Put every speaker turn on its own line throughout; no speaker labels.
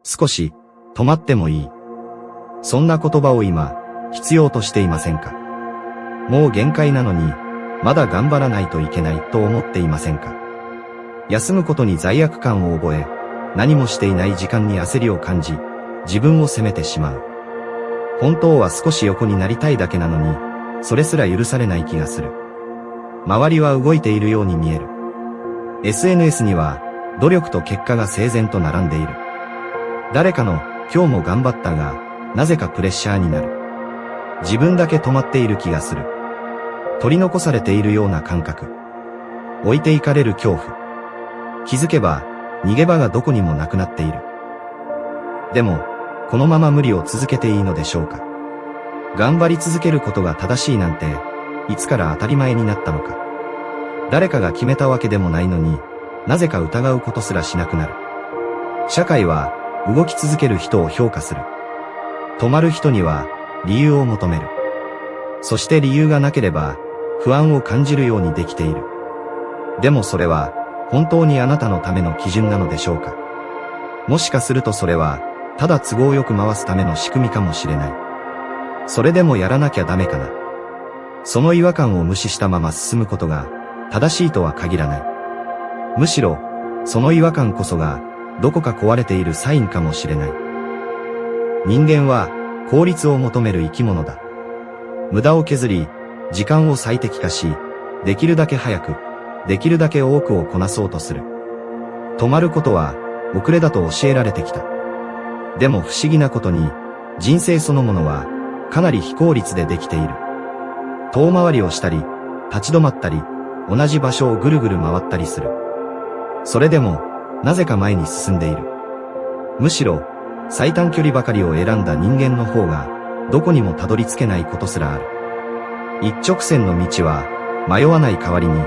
少し、止まってもいい。そんな言葉を今、必要としていませんか？もう限界なのに、まだ頑張らないといけないと思っていませんか？休むことに罪悪感を覚え、何もしていない時間に焦りを感じ、自分を責めてしまう。本当は少し横になりたいだけなのに、それすら許されない気がする。周りは動いているように見える。SNS には、努力と結果が整然と並んでいる。誰かの、今日も頑張ったが、なぜかプレッシャーになる。自分だけ止まっている気がする。取り残されているような感覚。置いていかれる恐怖。気づけば、逃げ場がどこにもなくなっている。でも、このまま無理を続けていいのでしょうか。頑張り続けることが正しいなんて、いつから当たり前になったのか。誰かが決めたわけでもないのに、なぜか疑うことすらしなくなる。社会は、動き続ける人を評価する。止まる人には、理由を求める。そして理由がなければ、不安を感じるようにできている。でもそれは、本当にあなたのための基準なのでしょうか。もしかするとそれは、ただ都合よく回すための仕組みかもしれない。それでもやらなきゃダメかな。その違和感を無視したまま進むことが、正しいとは限らない。むしろ、その違和感こそが、どこか壊れているサインかもしれない。人間は、効率を求める生き物だ。無駄を削り、時間を最適化し、できるだけ早く、できるだけ多くをこなそうとする。止まることは、遅れだと教えられてきた。でも不思議なことに、人生そのものは、かなり非効率でできている。遠回りをしたり、立ち止まったり、同じ場所をぐるぐる回ったりする。それでも、なぜか前に進んでいる。むしろ、最短距離ばかりを選んだ人間の方が、どこにもたどり着けないことすらある。一直線の道は、迷わない代わりに、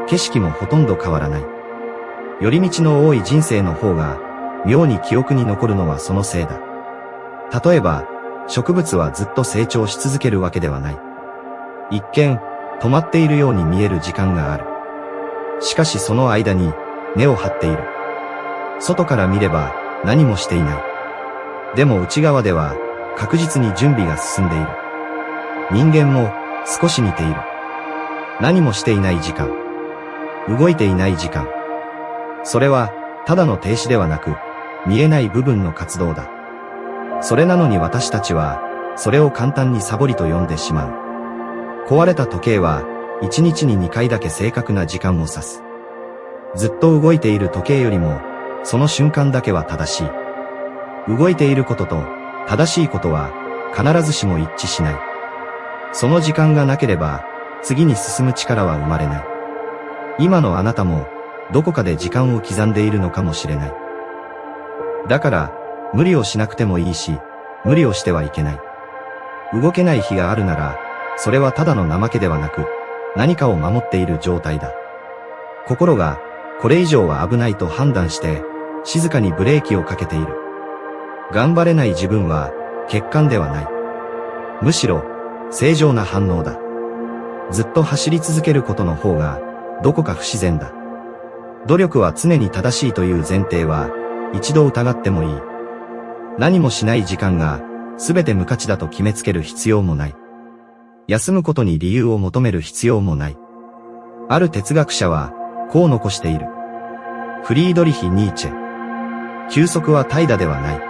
景色もほとんど変わらない。寄り道の多い人生の方が、妙に記憶に残るのはそのせいだ。例えば、植物はずっと成長し続けるわけではない。一見、止まっているように見える時間がある。しかしその間に、根を張っている。外から見れば、何もしていない。でも内側では、確実に準備が進んでいる。人間も、少し似ている。何もしていない時間。動いていない時間。それは、ただの停止ではなく、見えない部分の活動だ。それなのに私たちは、それを簡単にサボりと呼んでしまう。壊れた時計は、1日に2回だけ正確な時間を指す。ずっと動いている時計よりも、その瞬間だけは正しい。動いていることと、正しいことは、必ずしも一致しない。その時間がなければ、次に進む力は生まれない。今のあなたも、どこかで時間を刻んでいるのかもしれない。だから、無理をしなくてもいいし、無理をしてはいけない。動けない日があるなら、それはただの怠けではなく、何かを守っている状態だ。心が、これ以上は危ないと判断して、静かにブレーキをかけている。頑張れない自分は、欠陥ではない。むしろ、正常な反応だ。ずっと走り続けることの方が、どこか不自然だ。努力は常に正しいという前提は、一度疑ってもいい。何もしない時間が、すべて無価値だと決めつける必要もない。休むことに理由を求める必要もない。ある哲学者は、こう残している。フリードリヒ・ニーチェ。休息は怠惰ではない。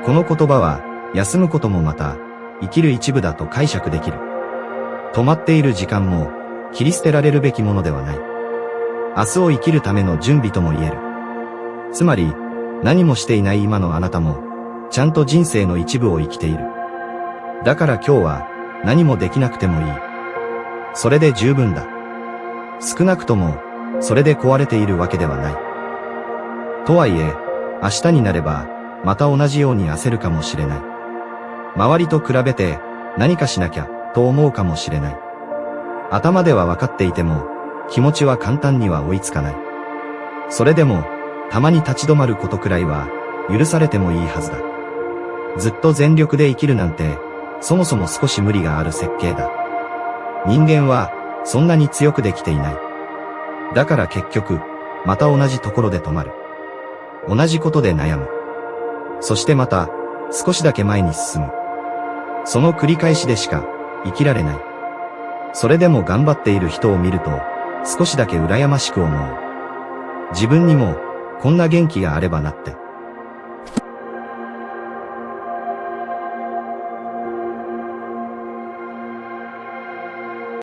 この言葉は、休むこともまた、生きる一部だと解釈できる。止まっている時間も、切り捨てられるべきものではない。明日を生きるための準備とも言える。つまり、何もしていない今のあなたも、ちゃんと人生の一部を生きている。だから今日は、何もできなくてもいい。それで十分だ。少なくとも、それで壊れているわけではない。とはいえ、明日になれば、また同じように焦るかもしれない。周りと比べて、何かしなきゃ、と思うかもしれない。頭では分かっていても、気持ちは簡単には追いつかない。それでも、たまに立ち止まることくらいは、許されてもいいはずだ。ずっと全力で生きるなんて、そもそも少し無理がある設計だ。人間は、そんなに強くできていない。だから結局、また同じところで止まる。同じことで悩む。そしてまた、少しだけ前に進む。その繰り返しでしか、生きられない。それでも頑張っている人を見ると、少しだけ羨ましく思う。自分にも、こんな元気があればなって。